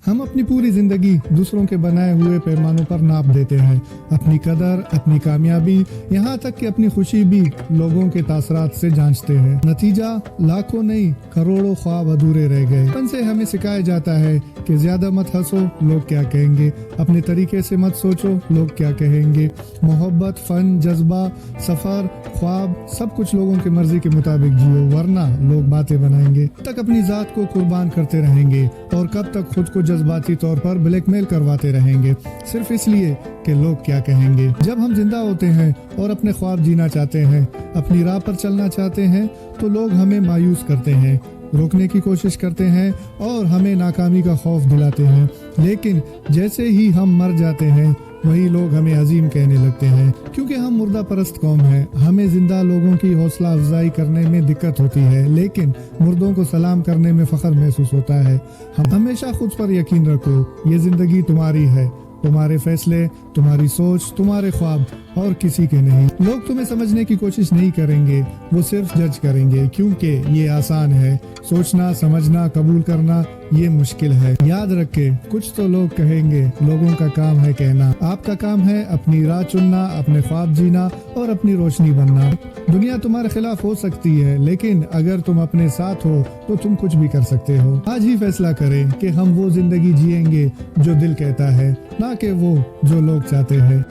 हम अपनी पूरी जिंदगी दूसरों के बनाए हुए पैमानों पर नाप देते हैं, अपनी कदर, अपनी कामयाबी, यहाँ तक कि अपनी खुशी भी लोगों के तासरात से जांचते हैं। नतीजा लाखों नहीं करोड़ों ख्वाब अधूरे रह गए। बचपन से हमें सिखाया जाता है कि ज्यादा मत हंसो, लोग क्या कहेंगे, अपने तरीके से मत सोचो, लोग क्या कहेंगे। मोहब्बत, फन, जज्बा, सफर, ख्वाब सब कुछ लोगों की मर्जी के मुताबिक जियो, वरना लोग बातें बनाएंगे। तक अपनी जात को कुर्बान करते रहेंगे और कब तक खुद को जज्बाती तौर पर ब्लैकमेल करवाते रहेंगे, सिर्फ इसलिए कि लोग क्या कहेंगे। जब हम जिंदा होते हैं और अपने ख्वाब जीना चाहते हैं, अपनी राह पर चलना चाहते हैं, तो लोग हमें मायूस करते हैं, रोकने की कोशिश करते हैं और हमें नाकामी का खौफ दिलाते हैं। लेकिन जैसे ही हम मर जाते हैं, वही लोग हमें अजीम कहने लगते हैं, क्योंकि हम मुर्दा परस्त कौम हैं। हमें जिंदा लोगों की हौसला अफजाई करने में दिक्कत होती है, लेकिन मुर्दों को सलाम करने में फख्र महसूस होता है। हम हमेशा खुद पर यकीन रखो, ये जिंदगी तुम्हारी है, तुम्हारे फैसले, तुम्हारी सोच, तुम्हारे ख्वाब और किसी के नहीं। लोग तुम्हें समझने की कोशिश नहीं करेंगे, वो सिर्फ जज करेंगे, क्योंकि ये आसान है। सोचना, समझना, कबूल करना ये मुश्किल है। याद रखे, कुछ तो लोग कहेंगे, लोगों का काम है कहना। आपका काम है अपनी राह चुनना, अपने ख्वाब जीना और अपनी रोशनी बनना। दुनिया तुम्हारे खिलाफ हो सकती है, लेकिन अगर तुम अपने साथ हो तो तुम कुछ भी कर सकते हो। आज ही फैसला करें कि हम वो जिंदगी जिएंगे जो दिल कहता है, ना कि वो जो लोग चाहते हैं।